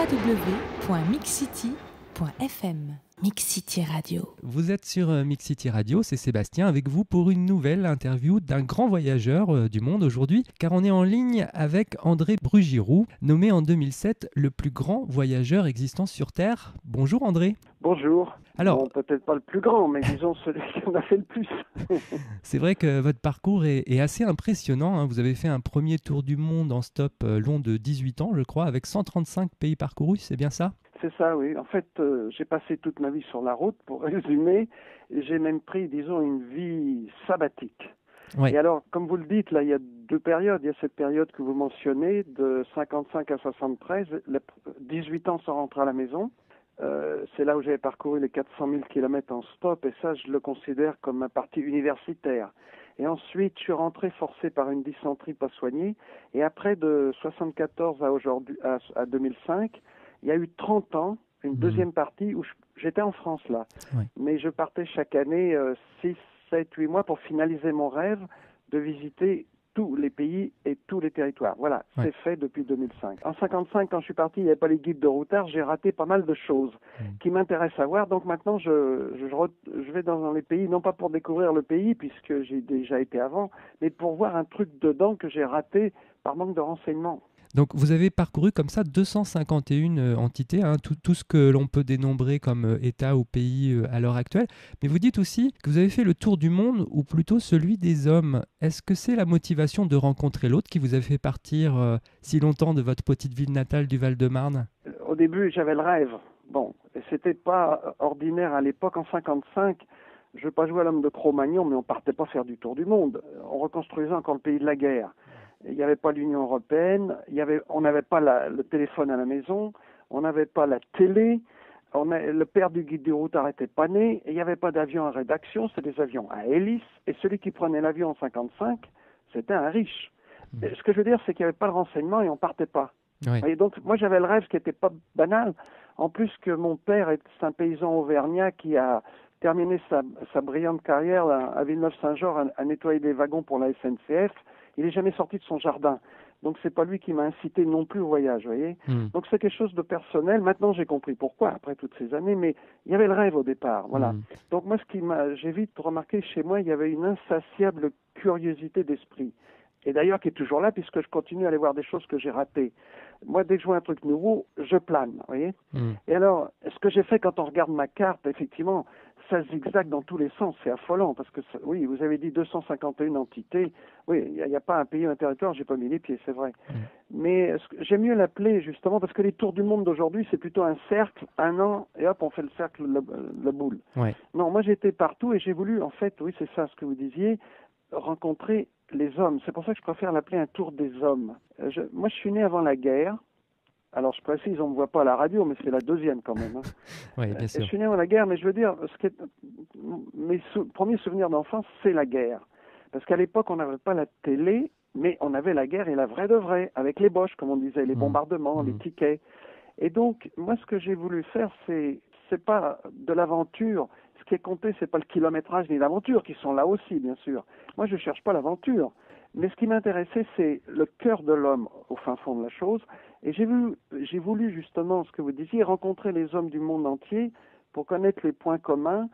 www.mixcity.fm. Mix City Radio. Vous êtes sur Mix City Radio, c'est Sébastien avec vous pour une nouvelle interview d'un grand voyageur du monde aujourd'hui, car on est en ligne avec André Brugiroux, nommé en 2007 le plus grand voyageur existant sur Terre. Bonjour André. Bonjour. Alors, bon, peut-être pas le plus grand, mais disons celui qui en a fait le plus. C'est vrai que votre parcours est assez impressionnant, hein. Vous avez fait un premier tour du monde en stop long de 18 ans, je crois, avec 135 pays parcourus, c'est bien ça ? C'est ça, oui. En fait, j'ai passé toute ma vie sur la route, pour résumer. Et j'ai même pris, disons, une vie sabbatique. Ouais. Et alors, comme vous le dites, là, il y a deux périodes. Il y a cette période que vous mentionnez, de 55 à 73, 18 ans sans rentrer à la maison. C'est là où j'avais parcouru les 400 000 km en stop, et ça, je le considère comme ma partie universitaire. Et ensuite, je suis rentré forcé par une dysenterie pas soignée. Et après, de 74 à aujourd'hui, à 2005, il y a eu 30 ans, une deuxième partie où j'étais en France là. Ouais. Mais je partais chaque année 6, 7, 8 mois pour finaliser mon rêve de visiter tous les pays et tous les territoires. Voilà, Ouais. c'est fait depuis 2005. En 55, quand je suis parti, il n'y avait pas les guides de routard, j'ai raté pas mal de choses qui m'intéressent à voir. Donc maintenant, je vais dans les pays, non pas pour découvrir le pays, puisque j'ai déjà été avant, mais pour voir un truc dedans que j'ai raté par manque de renseignements. Donc vous avez parcouru comme ça 251 entités, hein, tout ce que l'on peut dénombrer comme État ou pays à l'heure actuelle. Mais vous dites aussi que vous avez fait le tour du monde, ou plutôt celui des hommes. Est-ce que c'est la motivation de rencontrer l'autre qui vous a fait partir si longtemps de votre petite ville natale du Val-de-Marne ? Au début, j'avais le rêve. Bon, et c'était pas ordinaire à l'époque. En 55, je ne veux pas jouer à l'homme de Cro-Magnon, mais on partait pas faire du tour du monde. On reconstruisait encore le pays de la guerre. Il n'y avait pas l'Union européenne, on n'avait pas le téléphone à la maison, on n'avait pas la télé, le père du guide du routard n'était pas né, et il n'y avait pas d'avion à rédaction, c'était des avions à hélice, et celui qui prenait l'avion en 55, c'était un riche. Et ce que je veux dire, c'est qu'il n'y avait pas le renseignement et on ne partait pas. Oui. Et donc, moi, j'avais le rêve qui n'était pas banal, en plus que mon père est un paysan auvergnat qui a terminé sa brillante carrière à Villeneuve-Saint-Georges à nettoyer des wagons pour la SNCF. Il n'est jamais sorti de son jardin. Donc, c'est pas lui qui m'a incité non plus au voyage, vous voyez. Donc, c'est quelque chose de personnel. Maintenant, j'ai compris pourquoi, après toutes ces années, mais il y avait le rêve au départ, voilà. Donc, moi, j'ai vite remarqué chez moi, il y avait une insatiable curiosité d'esprit. Et d'ailleurs, qui est toujours là, puisque je continue à aller voir des choses que j'ai ratées. Moi, dès que je vois un truc nouveau, je plane, vous voyez. Et alors, ce que j'ai fait quand on regarde ma carte, effectivement, ça zigzague dans tous les sens, c'est affolant, parce que, oui, vous avez dit 251 entités, oui, il n'y a pas un pays ou un territoire, j'ai pas mis les pieds, c'est vrai. Mais j'aime mieux l'appeler, justement, parce que les tours du monde d'aujourd'hui, c'est plutôt un cercle, un an, et hop, on fait le cercle, la boule. Ouais. Non, moi, j'étais partout, et j'ai voulu, en fait, oui, c'est ça ce que vous disiez, rencontrer les hommes. C'est pour ça que je préfère l'appeler un tour des hommes. Moi, je suis né avant la guerre. Alors, je précise, on ne me voit pas à la radio, mais c'est la deuxième quand même. Hein. Oui, bien sûr. Je suis né avant la guerre, mais je veux dire, mes premiers souvenirs d'enfance, c'est la guerre. Parce qu'à l'époque, on n'avait pas la télé, mais on avait la guerre et la vraie de vraie, avec les Boches, comme on disait, les bombardements, les tickets. Et donc, moi, ce que j'ai voulu faire, c'est pas de l'aventure. Ce qui est compté, c'est pas le kilométrage ni l'aventure, qui sont là aussi, bien sûr. Moi, je cherche pas l'aventure. Mais ce qui m'intéressait, c'est le cœur de l'homme au fin fond de la chose. Et j'ai voulu justement, ce que vous disiez, rencontrer les hommes du monde entier pour connaître les points communs,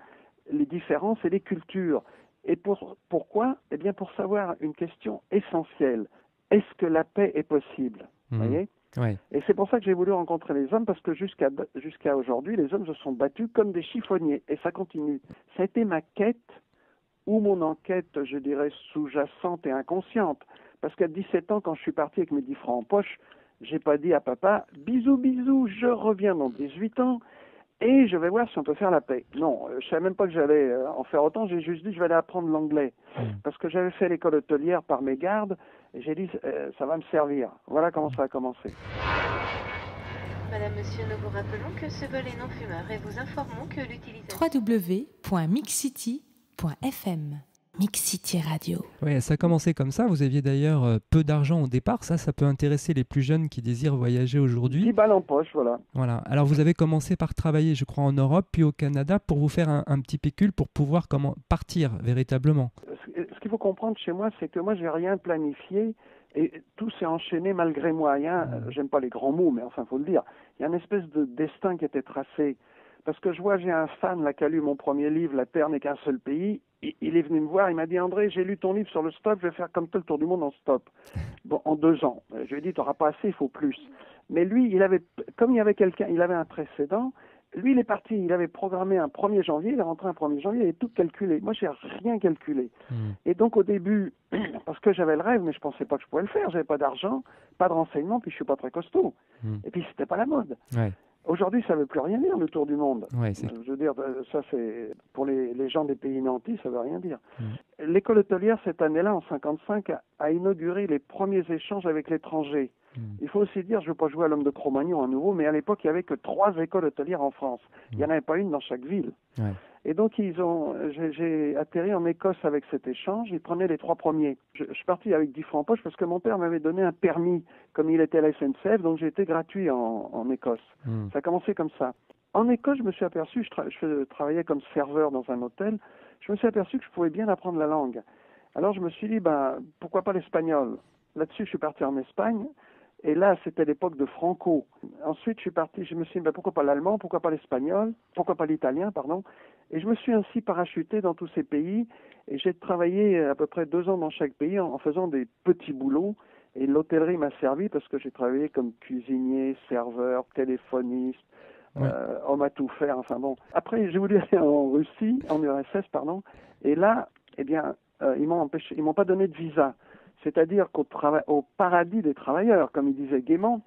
les différences et les cultures. Et pourquoi ? Eh bien, pour savoir une question essentielle. Est-ce que la paix est possible ? Vous voyez ? Ouais. Et c'est pour ça que j'ai voulu rencontrer les hommes, parce que jusqu'à aujourd'hui, les hommes se sont battus comme des chiffonniers. Et ça continue. Ça a été ma quête, ou mon enquête, je dirais, sous-jacente et inconsciente. Parce qu'à 17 ans, quand je suis parti avec mes 10 francs en poche, j'ai pas dit à papa, bisous, bisous, je reviens dans 18 ans et je vais voir si on peut faire la paix. Non, je savais même pas que j'allais en faire autant, j'ai juste dit je vais aller apprendre l'anglais. Parce que j'avais fait l'école hôtelière par mégarde et j'ai dit ça va me servir. Voilà comment ça a commencé. Madame, monsieur, nous vous rappelons que ce vol est non fumeur et vous informons que l'utilisation... www.mixcity.fm. Mix City Radio. Oui, ça a commencé comme ça. Vous aviez d'ailleurs peu d'argent au départ. Ça peut intéresser les plus jeunes qui désirent voyager aujourd'hui. 10 balles en poche, voilà. Alors, vous avez commencé par travailler, je crois, en Europe, puis au Canada, pour vous faire un petit pécule pour pouvoir partir véritablement. Ce qu'il faut comprendre chez moi, c'est que moi, je n'ai rien planifié. Et tout s'est enchaîné malgré moi. J'aime pas les grands mots, mais enfin, faut le dire. Il y a une espèce de destin qui était tracé. Parce que je vois, j'ai un fan là qui a lu mon premier livre, La Terre n'est qu'un seul pays. Il est venu me voir, il m'a dit, André, j'ai lu ton livre sur le stop, je vais faire comme toi le tour du monde en stop. Bon, en 2 ans. Je lui ai dit, tu n'auras pas assez, il faut plus. Mais lui, comme il y avait quelqu'un, il avait un précédent. Lui, il est parti, il avait programmé un 1er janvier, il est rentré un 1er janvier, il avait tout calculé. Moi, j'ai rien calculé. Et donc, au début, parce que j'avais le rêve, mais je pensais pas que je pouvais le faire, j'avais pas d'argent, pas de renseignements, puis je suis pas très costaud. Et puis, c'était pas la mode. Ouais. Aujourd'hui, ça veut plus rien dire, le tour du monde. Ouais, je veux dire, ça, c'est pour les gens des pays nantis, ça veut rien dire. L'école hôtelière, cette année-là, en 55, a inauguré les premiers échanges avec l'étranger. Il faut aussi dire, je ne veux pas jouer à l'homme de Cro-Magnon à nouveau, mais à l'époque, il n'y avait que 3 écoles hôtelières en France. Il n'y en avait pas une dans chaque ville. Ouais. Et donc, j'ai atterri en Écosse avec cet échange. Ils prenaient les 3 premiers. Je suis parti avec 10 francs en poche parce que mon père m'avait donné un permis, comme il était à la SNCF, donc j'ai été gratuit en Écosse. Ça a commencé comme ça. En Écosse, je me suis aperçu, je travaillais comme serveur dans un hôtel, je me suis aperçu que je pouvais bien apprendre la langue. Alors, je me suis dit, pourquoi pas l'espagnol? Là-dessus, je suis parti en Espagne. Et là, c'était l'époque de Franco. Ensuite, je me suis dit, pourquoi pas l'allemand, pourquoi pas l'espagnol, pourquoi pas l'italien, pardon. Et je me suis ainsi parachuté dans tous ces pays. Et j'ai travaillé à peu près 2 ans dans chaque pays en faisant des petits boulots. Et l'hôtellerie m'a servi parce que j'ai travaillé comme cuisinier, serveur, téléphoniste, homme à tout faire, enfin bon. Après, j'ai voulu aller en Russie, en URSS, pardon. Et là, ils m'ont pas donné de visa. C'est-à-dire qu'au paradis des travailleurs, comme il disait gaiement,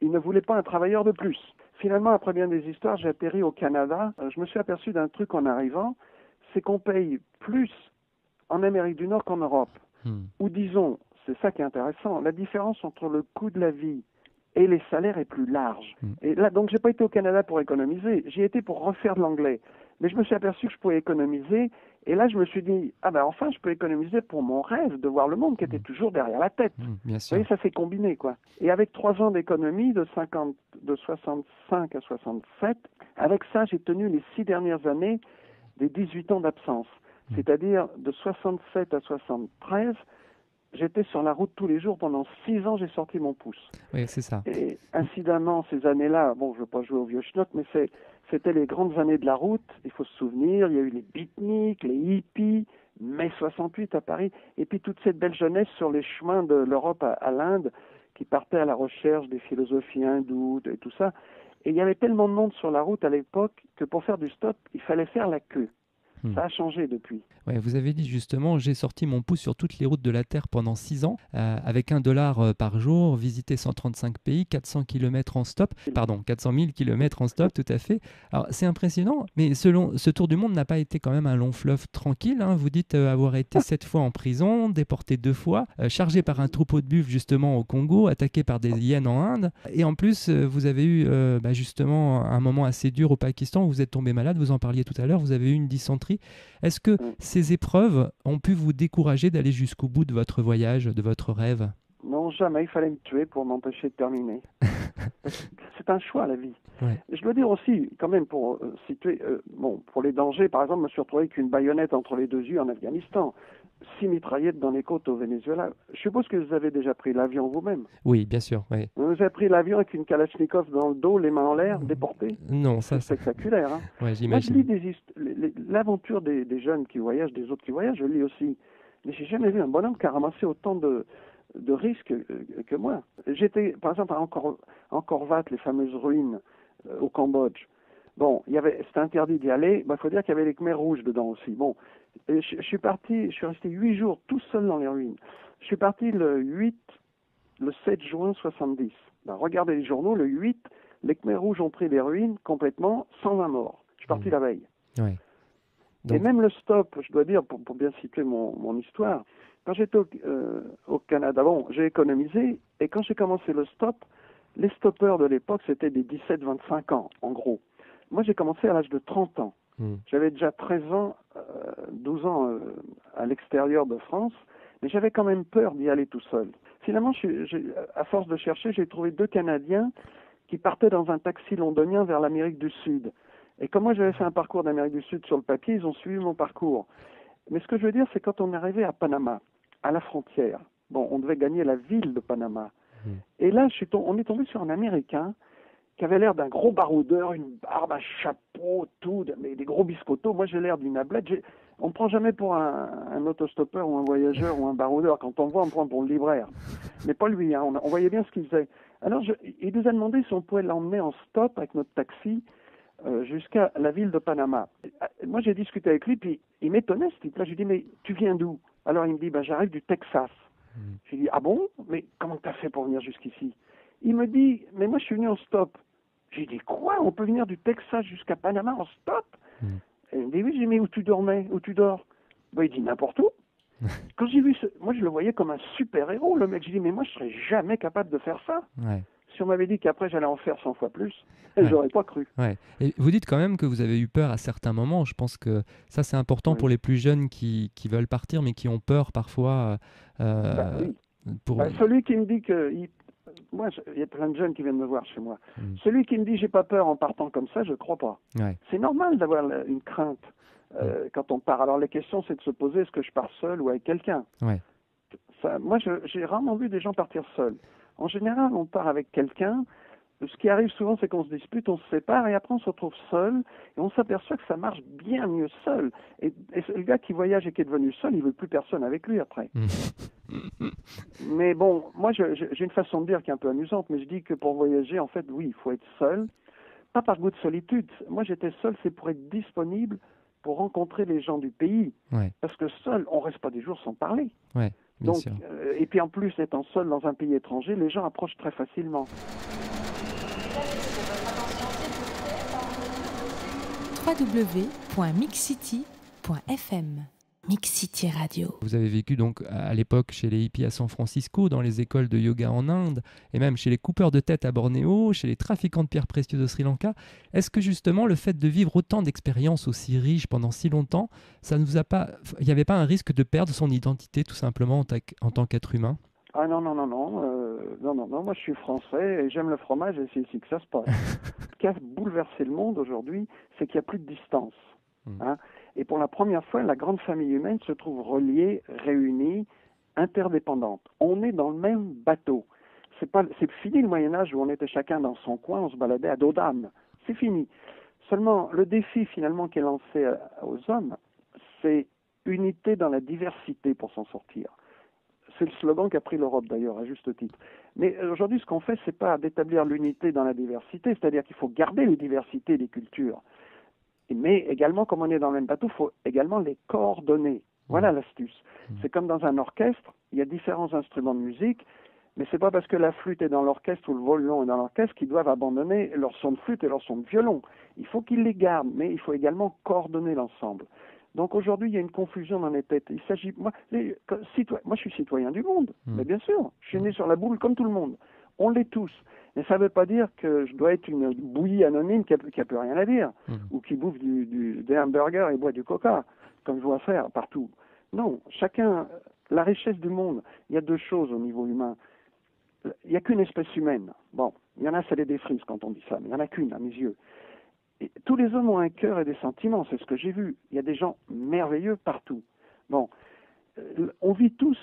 ils ne voulaient pas un travailleur de plus. Finalement, après bien des histoires, j'ai atterri au Canada. Je me suis aperçu d'un truc en arrivant, c'est qu'on paye plus en Amérique du Nord qu'en Europe. Ou disons, c'est ça qui est intéressant, la différence entre le coût de la vie et les salaires est plus large. Et là, donc, j'ai pas été au Canada pour économiser, j'y étais pour refaire de l'anglais. Mais je me suis aperçu que je pouvais économiser, et là, je me suis dit, enfin, je peux économiser pour mon rêve de voir le monde qui était toujours derrière la tête. Bien sûr. Vous voyez, ça s'est combiné, quoi. Et avec 3 ans d'économie, de 65 à 67, avec ça, j'ai tenu les 6 dernières années des 18 ans d'absence. C'est-à-dire, de 67 à 73, j'étais sur la route tous les jours. Pendant 6 ans, j'ai sorti mon pouce. Oui, c'est ça. Et incidemment, ces années-là, bon, je ne veux pas jouer au vieux schnock, mais c'était les grandes années de la route. Il faut se souvenir, il y a eu les beatniks, les hippies, mai 68 à Paris, et puis toute cette belle jeunesse sur les chemins de l'Europe à l'Inde, qui partait à la recherche des philosophies hindoues et tout ça. Et il y avait tellement de monde sur la route à l'époque que pour faire du stop, il fallait faire la queue. Ça a changé depuis. Ouais, vous avez dit justement, j'ai sorti mon pouce sur toutes les routes de la Terre pendant 6 ans, avec $1 par jour, visité 135 pays, 400 km en stop, 400 000 km en stop, tout à fait. Alors c'est impressionnant, mais ce tour du monde n'a pas été quand même un long fleuve tranquille. Hein. Vous dites avoir été 7 fois en prison, déporté 2 fois, chargé par un troupeau de buffles justement au Congo, attaqué par des hyènes en Inde. Et en plus, vous avez eu justement un moment assez dur au Pakistan où vous êtes tombé malade, vous en parliez tout à l'heure, vous avez eu une dysenterie. Est-ce que ces épreuves ont pu vous décourager d'aller jusqu'au bout de votre voyage, de votre rêve? Non, jamais. Il fallait me tuer pour m'empêcher de terminer. C'est un choix, la vie. Ouais. Je dois dire aussi, quand même, pour situer, pour les dangers, par exemple, je me suis retrouvé avec une baïonnette entre les 2 yeux en Afghanistan, 6 mitraillettes dans les côtes au Venezuela. Je suppose que vous avez déjà pris l'avion vous-même. Oui, bien sûr. Oui. Vous avez pris l'avion avec une Kalachnikov dans le dos, les mains en l'air, déporté. Non, ça c'est spectaculaire. Hein. Ouais, Moi, je j'imagine. lis l'aventure des jeunes qui voyagent, des autres qui voyagent, je lis aussi. Mais j'ai jamais vu un bonhomme qui a ramassé autant de risques que moi. J'étais, par exemple, à Angkor Wat, les fameuses ruines au Cambodge. Bon, c'était interdit d'y aller. Il faut dire qu'il y avait les Khmers rouges dedans aussi. Bon, et je suis resté 8 jours tout seul dans les ruines. Je suis parti le 7 juin 70. Regardez les journaux, le 8, les Khmers rouges ont pris les ruines complètement, 120 morts. Je suis parti la veille. Ouais. Et même le stop, je dois dire, pour bien situer mon histoire, quand j'étais au Canada, j'ai économisé, et quand j'ai commencé le stop, les stoppeurs de l'époque, c'était des 17-25 ans, en gros. Moi, j'ai commencé à l'âge de 30 ans. J'avais déjà 13 ans, 12 ans à l'extérieur de France, mais j'avais quand même peur d'y aller tout seul. Finalement, à force de chercher, j'ai trouvé 2 Canadiens qui partaient dans un taxi londonien vers l'Amérique du Sud. Et comme moi, j'avais fait un parcours d'Amérique du Sud sur le papier, ils ont suivi mon parcours. Mais ce que je veux dire, c'est quand on est arrivé à Panama, à la frontière, Bon, on devait gagner la ville de Panama. Et là, on est tombé sur un Américain qui avait l'air d'un gros baroudeur, une barbe, un chapeau, tout, mais des gros biscottos. Moi, j'ai l'air d'une ablette. On ne prend jamais pour un autostoppeur ou un voyageur ou un baroudeur. Quand on voit, on prend pour le libraire. Mais pas lui, hein. On voyait bien ce qu'il faisait. Alors, il nous a demandé si on pouvait l'emmener en stop avec notre taxi jusqu'à la ville de Panama. Moi, j'ai discuté avec lui, puis il m'étonnait, ce type-là. Je lui ai dit, mais tu viens d'où? Alors, il me dit, j'arrive du Texas. J'ai dit, ah bon? Mais comment tu as fait pour venir jusqu'ici? Il me dit, mais moi, je suis venu en stop. J'ai dit, quoi? On peut venir du Texas jusqu'à Panama en stop? Et il me dit, oui. J'ai dit, mais où tu dormais? Où tu dors? Il dit, n'importe où. Quand j'ai vu moi, je le voyais comme un super-héros, le mec. J'ai dit, mais moi, je serais jamais capable de faire ça. Ouais. Si on m'avait dit qu'après, j'allais en faire 100 fois plus, j'aurais pas cru. Ouais. Et vous dites quand même que vous avez eu peur à certains moments. Je pense que ça, c'est important pour les plus jeunes qui veulent partir, mais qui ont peur parfois. Oui. Celui qui me dit que... Moi, il y a plein de jeunes qui viennent me voir chez moi. Celui qui me dit j'ai pas peur en partant comme ça, je crois pas. Ouais. C'est normal d'avoir une crainte quand on part. Alors, la question, c'est de se poser, est-ce que je pars seul ou avec quelqu'un? Ouais. Moi, j'ai rarement vu des gens partir seuls. En général, on part avec quelqu'un. Ce qui arrive souvent, c'est qu'on se dispute, on se sépare, et après on se retrouve seul, et on s'aperçoit que ça marche bien mieux seul. Et le gars qui voyage et qui est devenu seul, il veut plus personne avec lui après. Mais bon, moi j'ai une façon de dire qui est un peu amusante, mais je dis que pour voyager, en fait, oui, il faut être seul. Pas par goût de solitude. Moi, j'étais seul, c'est pour être disponible pour rencontrer les gens du pays. Ouais. Parce que seul, on reste pas des jours sans parler. Ouais, bien sûr. Et puis en plus, étant seul dans un pays étranger, les gens approchent très facilement. www.mixcity.fm Mixcity Radio. Vous avez vécu donc à l'époque chez les hippies à San Francisco, dans les écoles de yoga en Inde, et même chez les coupeurs de tête à Bornéo, chez les trafiquants de pierres précieuses au Sri Lanka. Est-ce que justement le fait de vivre autant d'expériences aussi riches pendant si longtemps, ça ne vous a pas, il n'y avait pas un risque de perdre son identité tout simplement en tant qu'être humain? Ah non, moi je suis français et j'aime le fromage et c'est ici que ça se passe. Ce qui a bouleversé le monde aujourd'hui, c'est qu'il n'y a plus de distance. Hein? Et pour la première fois, la grande famille humaine se trouve reliée, réunie, interdépendante. On est dans le même bateau. C'est fini le Moyen-Âge où on était chacun dans son coin, on se baladait à dos d'âne. C'est fini. Seulement, le défi finalement qui est lancé aux hommes, c'est unité dans la diversité pour s'en sortir. C'est le slogan qu'a pris l'Europe d'ailleurs, à juste titre. Mais aujourd'hui, ce qu'on fait, c'est pas d'établir l'unité dans la diversité, c'est-à-dire qu'il faut garder les diversités des cultures. Mais également, comme on est dans le même bateau, il faut également les coordonner. Voilà l'astuce. C'est comme dans un orchestre, il y a différents instruments de musique, mais c'est pas parce que la flûte est dans l'orchestre ou le violon est dans l'orchestre qu'ils doivent abandonner leur son de flûte et leur son de violon. Il faut qu'ils les gardent, mais il faut également coordonner l'ensemble. Donc aujourd'hui, il y a une confusion dans les têtes. Il s'agit, moi, je suis citoyen du monde, mais bien sûr, je suis né sur la boule comme tout le monde. On l'est tous. Mais ça ne veut pas dire que je dois être une bouillie anonyme qui a plus rien à dire, ou qui bouffe des hamburgers et boit du coca, comme je vois faire partout. Non, chacun, la richesse du monde, il y a deux choses au niveau humain. Il n'y a qu'une espèce humaine. Bon, il y en a, ça les défrise quand on dit ça, mais il n'y en a qu'une à mes yeux. Et tous les hommes ont un cœur et des sentiments, c'est ce que j'ai vu. Il y a des gens merveilleux partout. Bon, on vit tous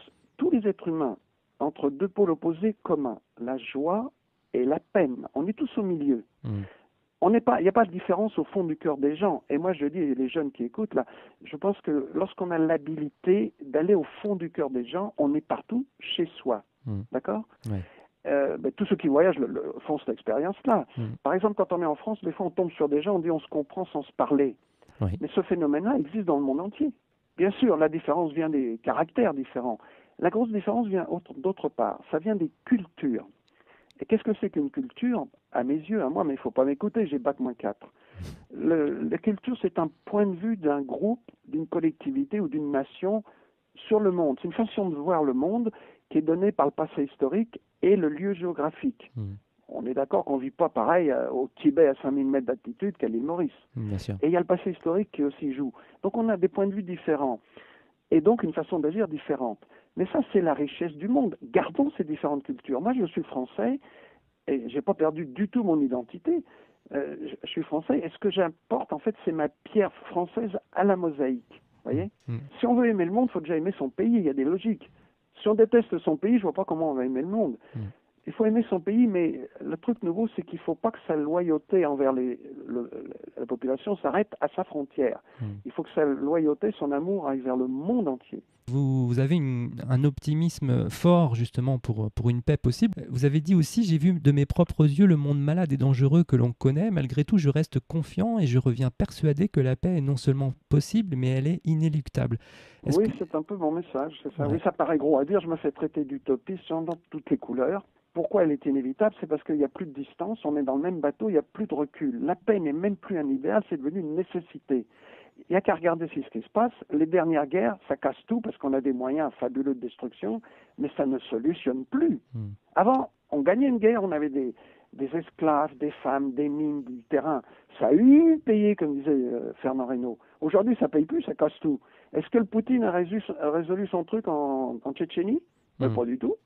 les êtres humains, entre deux pôles opposés communs, la joie et la peine. On est tous au milieu. Il n'y a pas de différence au fond du cœur des gens. Et moi, je dis, les jeunes qui écoutent, là, je pense que lorsqu'on a l'habilité d'aller au fond du cœur des gens, on est partout chez soi. D'accord ? Ouais. Tous ceux qui voyagent font cette expérience-là. Par exemple, quand on est en France, des fois on tombe sur des gens, on dit on se comprend sans se parler. Oui. Mais ce phénomène-là existe dans le monde entier. Bien sûr, la différence vient des caractères différents. La grosse différence vient d'autre part. Ça vient des cultures. Et qu'est-ce que c'est qu'une culture? À mes yeux, à moi, mais il ne faut pas m'écouter, j'ai bac-4. La culture, c'est un point de vue d'un groupe, d'une collectivité ou d'une nation sur le monde. C'est une façon de voir le monde qui est donnée par le passé historique et le lieu géographique. On est d'accord qu'on ne vit pas pareil au Tibet à 5000 mètres d'altitude qu'à l'île Maurice. Bien sûr. Et il y a le passé historique qui aussi joue. Donc on a des points de vue différents et donc une façon d'agir différente. Mais ça, c'est la richesse du monde. Gardons ces différentes cultures. Moi, je suis français et je n'ai pas perdu du tout mon identité. Je suis français et ce que j'apporte, en fait, c'est ma pierre française à la mosaïque. Vous voyez ? Si on veut aimer le monde, il faut déjà aimer son pays. Il y a des logiques. Si on déteste son pays, je vois pas comment on va aimer le monde. Il faut aimer son pays, mais le truc nouveau, c'est qu'il ne faut pas que sa loyauté envers la population s'arrête à sa frontière. Il faut que sa loyauté, son amour aille vers le monde entier. Vous avez un optimisme fort justement pour une paix possible. Vous avez dit aussi, j'ai vu de mes propres yeux le monde malade et dangereux que l'on connaît. Malgré tout, je reste confiant et je reviens persuadé que la paix est non seulement possible, mais elle est inéluctable. Oui, c'est un peu mon message, c'est ça. Ouais. Oui, ça paraît gros à dire, je me fais traiter d'utopiste, j'en donne toutes les couleurs. Pourquoi elle est inévitable? C'est parce qu'il n'y a plus de distance, on est dans le même bateau, il n'y a plus de recul. La paix n'est même plus un idéal, c'est devenu une nécessité. Il n'y a qu'à regarder ce qui se passe. Les dernières guerres, ça casse tout parce qu'on a des moyens fabuleux de destruction, mais ça ne solutionne plus. Avant, on gagnait une guerre, on avait des esclaves, des femmes, des mines, du terrain. Ça a eu payé, comme disait Fernand Reynaud. Aujourd'hui, ça ne paye plus, ça casse tout. Est-ce que le Poutine a résolu son truc en Tchétchénie? Pas du tout.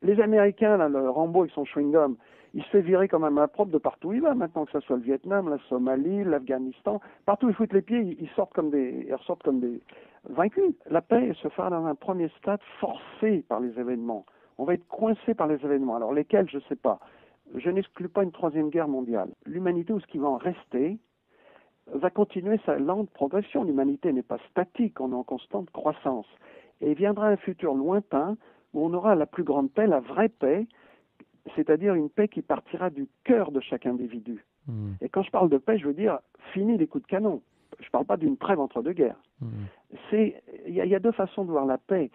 Les Américains, là, le Rambo avec son chewing-gum, il se fait virer comme un malpropre de partout où il va maintenant, que ce soit le Vietnam, la Somalie, l'Afghanistan. Partout où ils foutent les pieds, ils ressortent comme des vaincus. La paix se fera dans un premier stade forcé par les événements. On va être coincé par les événements. Alors lesquels, je ne sais pas. Je n'exclus pas une troisième guerre mondiale. L'humanité, ou ce qui va en rester, va continuer sa lente progression. L'humanité n'est pas statique, on est en constante croissance. Et il viendra un futur lointain où on aura la plus grande paix, la vraie paix, c'est-à-dire une paix qui partira du cœur de chaque individu. Et quand je parle de paix, je veux dire, fini les coups de canon. Je ne parle pas d'une trêve entre deux guerres. Il y a deux façons de voir la paix.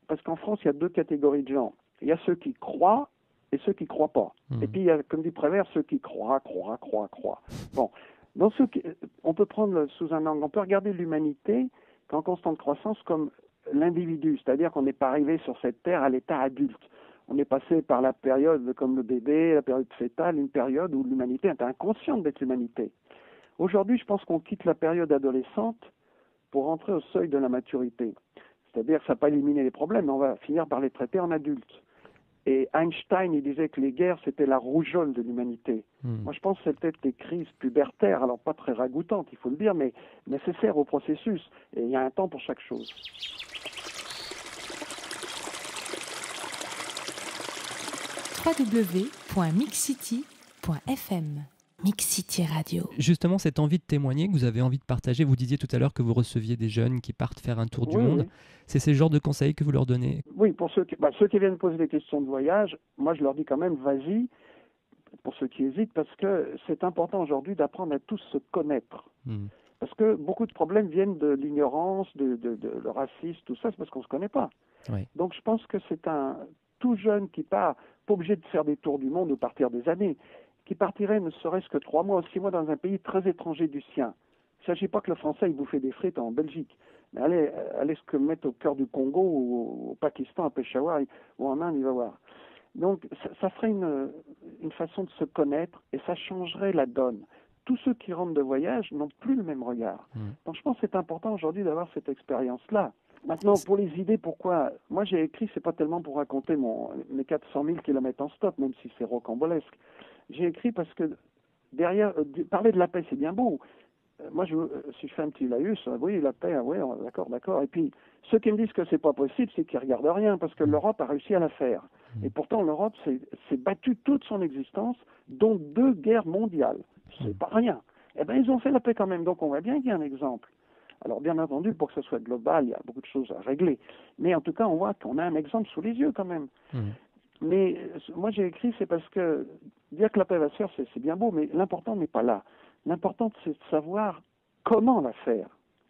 Parce qu'en France, il y a deux catégories de gens. Il y a ceux qui croient et ceux qui ne croient pas. Et puis, il y a, comme dit Prévert, ceux qui croient. Bon, dans on peut prendre sous un angle, on peut regarder l'humanité en constante croissance comme l'individu, c'est-à-dire qu'on n'est pas arrivé sur cette terre à l'état adulte. On est passé par la période comme le bébé, la période fœtale, une période où l'humanité était inconsciente d'être l'humanité. Aujourd'hui, je pense qu'on quitte la période adolescente pour rentrer au seuil de la maturité. C'est-à-dire que ça n'a pas éliminé les problèmes, mais on va finir par les traiter en adultes. Et Einstein, il disait que les guerres, c'était la rougeole de l'humanité. Moi, je pense que c'est peut-être des crises pubertaires, alors pas très ragoûtantes, il faut le dire, mais nécessaires au processus. Et il y a un temps pour chaque chose. www.mixcity.fm Mix City Radio. Justement, cette envie de témoigner que vous avez envie de partager, vous disiez tout à l'heure que vous receviez des jeunes qui partent faire un tour du monde. Oui. C'est ce genre de conseils que vous leur donnez? Oui, pour ceux qui viennent poser des questions de voyage, moi je leur dis quand même, vas-y, pour ceux qui hésitent, parce que c'est important aujourd'hui d'apprendre à tous se connaître. Parce que beaucoup de problèmes viennent de l'ignorance, de le racisme, tout ça, c'est parce qu'on ne se connaît pas. Oui. Donc je pense que c'est un tout jeune qui part, pas obligé de faire des tours du monde ou partir des années, qui partirait ne serait-ce que 3 mois ou 6 mois dans un pays très étranger du sien. Il ne s'agit pas que le Français il bouffait des frites en Belgique, mais allez se mettre au cœur du Congo ou au Pakistan, à Peshawar ou en Inde, il va voir. Donc ça ferait une façon de se connaître et ça changerait la donne. Tous ceux qui rentrent de voyage n'ont plus le même regard. Donc je pense que c'est important aujourd'hui d'avoir cette expérience-là. Maintenant, pour les idées, pourquoi? Moi, j'ai écrit, c'est pas tellement pour raconter mes 400 000 kilomètres en stop, même si c'est rocambolesque. J'ai écrit parce que derrière, parler de la paix, c'est bien beau. Moi, si je fais un petit laïus, oui, la paix, oui, d'accord. Et puis, ceux qui me disent que c'est pas possible, c'est qu'ils regardent rien, parce que l'Europe a réussi à la faire. Et pourtant, l'Europe s'est battue toute son existence, dont 2 guerres mondiales. C'est pas rien. Eh bien, ils ont fait la paix quand même, donc on voit bien qu'il y a un exemple. Alors, bien entendu, pour que ce soit global, il y a beaucoup de choses à régler. Mais en tout cas, on voit qu'on a un exemple sous les yeux quand même. Mais moi, j'ai écrit, c'est parce que dire que la paix va se faire, c'est bien beau, mais l'important n'est pas là. L'important, c'est de savoir comment la faire.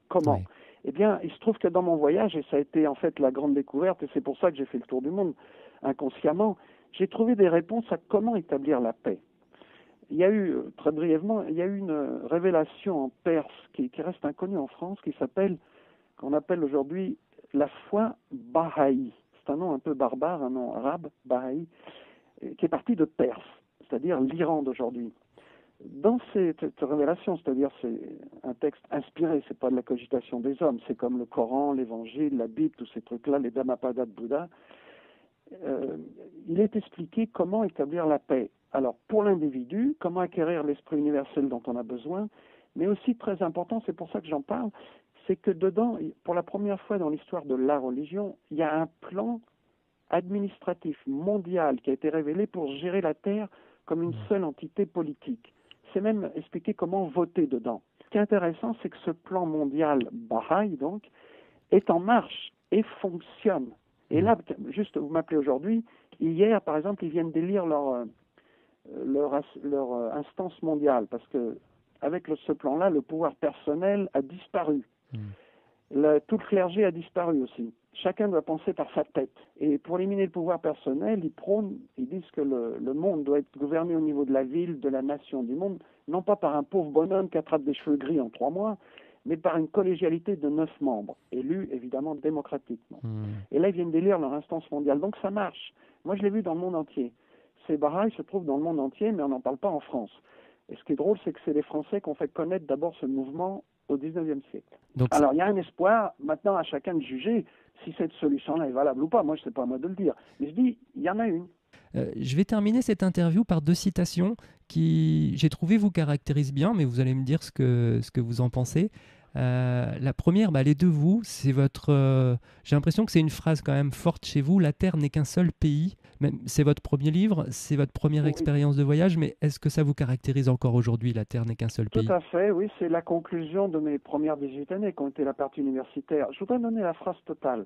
Comment? Oui. Eh bien, il se trouve que dans mon voyage, et ça a été en fait la grande découverte, et c'est pour ça que j'ai fait le tour du monde inconsciemment, j'ai trouvé des réponses à comment établir la paix. Il y a eu, très brièvement, une révélation en Perse qui reste inconnue en France, qu'on appelle aujourd'hui la foi Baha'i. C'est un nom un peu barbare, un nom arabe, Baha'i, qui est parti de Perse, c'est-à-dire l'Iran d'aujourd'hui. Dans cette révélation, c'est-à-dire c'est un texte inspiré, c'est pas de la cogitation des hommes, c'est comme le Coran, l'Évangile, la Bible, tous ces trucs-là, les Dhammapada de Bouddha, il est expliqué comment établir la paix. Alors, pour l'individu, comment acquérir l'esprit universel dont on a besoin, mais aussi très important, c'est pour ça que j'en parle, c'est que dedans, pour la première fois dans l'histoire de la religion, il y a un plan administratif mondial qui a été révélé pour gérer la Terre comme une seule entité politique. C'est même expliqué comment voter dedans. Ce qui est intéressant, c'est que ce plan mondial Baha'i, donc, est en marche et fonctionne. Et là, juste, vous m'appelez aujourd'hui, hier, par exemple, ils viennent d'élire leur instance mondiale, parce que avec ce plan-là, le pouvoir personnel a disparu. Tout le clergé a disparu aussi. Chacun doit penser par sa tête. Et pour éliminer le pouvoir personnel, ils disent que le monde doit être gouverné au niveau de la ville, de la nation, du monde, non pas par un pauvre bonhomme qui attrape des cheveux gris en 3 mois, mais par une collégialité de 9 membres, élus évidemment démocratiquement. Et là, ils viennent d'élire leur instance mondiale. Donc ça marche. Moi, je l'ai vu dans le monde entier. Ces Bahaïs se trouvent dans le monde entier, mais on n'en parle pas en France. Et ce qui est drôle, c'est que c'est les Français qui ont fait connaître d'abord ce mouvement au XIXe siècle. Donc, alors, il y a un espoir, maintenant à chacun de juger si cette solution-là est valable ou pas. Moi, ce n'est pas à moi de le dire. Mais je dis, il y en a une. Je vais terminer cette interview par 2 citations qui, j'ai trouvé, vous caractérisent bien, mais vous allez me dire ce que vous en pensez. La première, elle est de vous. C'est votre. J'ai l'impression que c'est une phrase quand même forte chez vous. La Terre n'est qu'un seul pays. C'est votre premier livre, c'est votre première expérience de voyage, mais est-ce que ça vous caractérise encore aujourd'hui, la Terre n'est qu'un seul pays? Tout à fait, oui. C'est la conclusion de mes premières 18 années, qui ont été la partie universitaire. Je voudrais donner la phrase totale.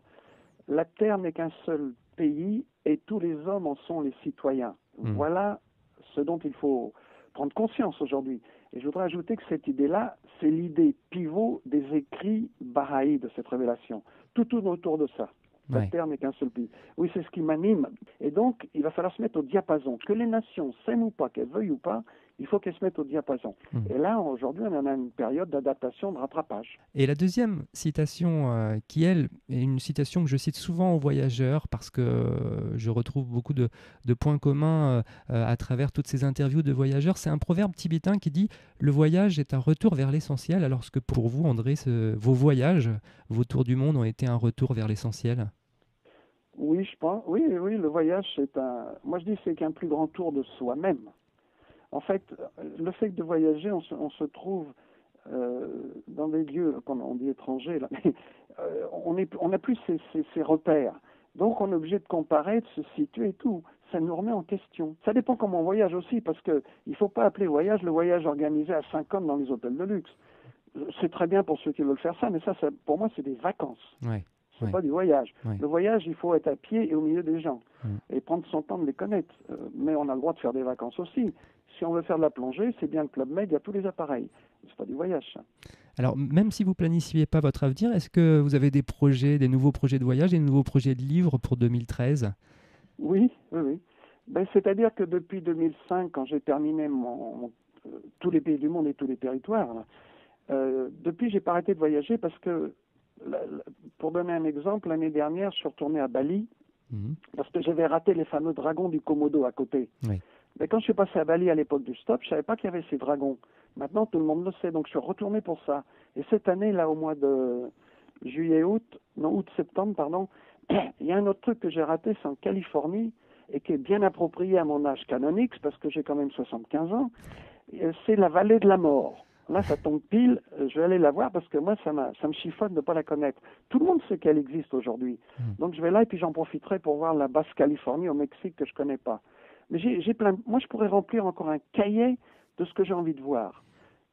La Terre n'est qu'un seul pays et tous les hommes en sont les citoyens. Voilà ce dont il faut prendre conscience aujourd'hui. Et je voudrais ajouter que cette idée-là, c'est l'idée pivot des écrits Baha'i de cette révélation. Tout tourne autour de ça. La Terre n'est qu'un seul pays. Oui, c'est ce qui m'anime. Et donc, il va falloir se mettre au diapason. Que les nations s'aiment ou pas, qu'elles veuillent ou pas, il faut qu'elles se mettent au diapason. Et là, aujourd'hui, on en a une période d'adaptation, de rattrapage. Et la deuxième citation, qui, elle, est une citation que je cite souvent aux voyageurs, parce que je retrouve beaucoup de points communs à travers toutes ces interviews de voyageurs, c'est un proverbe tibétain qui dit « Le voyage est un retour vers l'essentiel », alors que pour vous, André, vos voyages, vos tours du monde ont été un retour vers l'essentiel. Oui, je pense. Oui, le voyage, moi, je dis c'est qu'un plus grand tour de soi-même. En fait, le fait de voyager, on se trouve dans des lieux, comme on dit étrangers, là, mais on n'a plus ces repères. Donc, on est obligé de comparer, de se situer et tout. Ça nous remet en question. Ça dépend comment on voyage aussi, parce qu'il ne faut pas appeler voyage le voyage organisé à 5 hommes dans les hôtels de luxe. C'est très bien pour ceux qui veulent faire ça, mais ça pour moi, c'est des vacances. C'est pas du voyage. Le voyage, il faut être à pied et au milieu des gens et prendre son temps de les connaître. Mais on a le droit de faire des vacances aussi. Si on veut faire de la plongée, c'est bien le Club Med, il y a tous les appareils. C'est pas du voyage, ça. Alors, même si vous ne planifiez pas votre avenir, est-ce que vous avez des nouveaux projets de voyage, des nouveaux projets de livres pour 2013 ? Oui. C'est-à-dire que depuis 2005, quand j'ai terminé tous les pays du monde et tous les territoires, depuis, j'ai pas arrêté de voyager parce que pour donner un exemple, l'année dernière, je suis retourné à Bali parce que j'avais raté les fameux dragons du Komodo à côté. Mais quand je suis passé à Bali à l'époque du stop, je ne savais pas qu'il y avait ces dragons. Maintenant, tout le monde le sait, donc je suis retourné pour ça. Et cette année, là, au mois de août-septembre, pardon, il y a un autre truc que j'ai raté, c'est en Californie, et qui est bien approprié à mon âge canonique, parce que j'ai quand même 75 ans, c'est la vallée de la mort. Là, ça tombe pile, je vais aller la voir parce que moi, ça me chiffonne de ne pas la connaître. Tout le monde sait qu'elle existe aujourd'hui. Donc, je vais là et puis j'en profiterai pour voir la Basse-Californie au Mexique que je ne connais pas. Mais moi, je pourrais remplir encore un cahier de ce que j'ai envie de voir.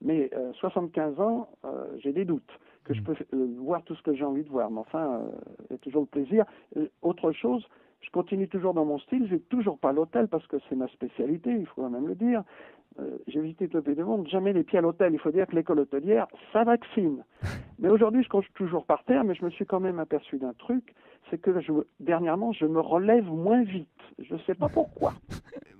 Mais 75 ans, j'ai des doutes que je peux voir tout ce que j'ai envie de voir. Mais enfin, il y a toujours le plaisir. Autre chose, je continue toujours dans mon style. Je vais toujours pas à l'hôtel parce que c'est ma spécialité, il faut quand même le dire. J'ai visité tout le pays du monde, jamais les pieds à l'hôtel. Il faut dire que l'école hôtelière, ça vaccine. Mais aujourd'hui, je compte toujours par terre, mais je me suis quand même aperçu d'un truc, c'est que dernièrement, je me relève moins vite. Je ne sais pas pourquoi.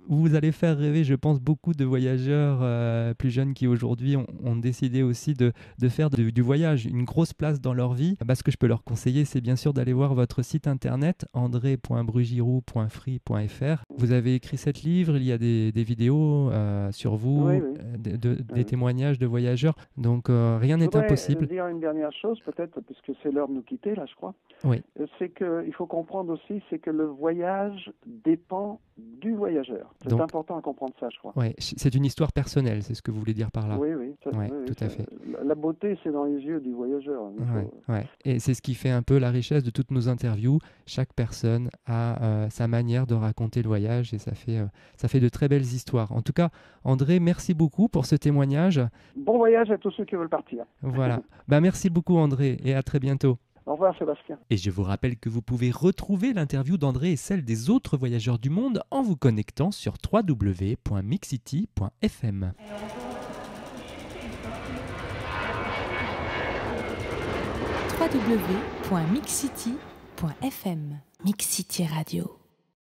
Vous allez faire rêver, je pense, beaucoup de voyageurs plus jeunes qui aujourd'hui ont décidé aussi de faire du voyage une grosse place dans leur vie. Ce que je peux leur conseiller, c'est bien sûr d'aller voir votre site internet andré.brugiroux.free.fr. Vous avez écrit 7 livres, il y a des vidéos sur vous, des témoignages de voyageurs. Donc rien n'est impossible. Je voudrais dire une dernière chose, peut-être, puisque c'est l'heure de nous quitter, là, je crois. Oui. C'est qu'il faut comprendre aussi, c'est que le voyage dépend du voyageur. C'est Donc, important à comprendre ça, je crois. ouais, c'est une histoire personnelle, c'est ce que vous voulez dire par là. Oui, oui. Ouais, oui, tout à fait. La beauté, c'est dans les yeux du voyageur. Ouais. Et c'est ce qui fait un peu la richesse de toutes nos interviews. Chaque personne a sa manière de raconter le voyage et ça fait de très belles histoires. En tout cas, André, merci beaucoup pour ce témoignage. Bon voyage à tous ceux qui veulent partir. Voilà. Merci beaucoup, André, et à très bientôt. Au revoir, Sébastien. Et je vous rappelle que vous pouvez retrouver l'interview d'André et celle des autres voyageurs du monde en vous connectant sur www.mixcity.fm. www.mixcity.fm. Mix City Radio.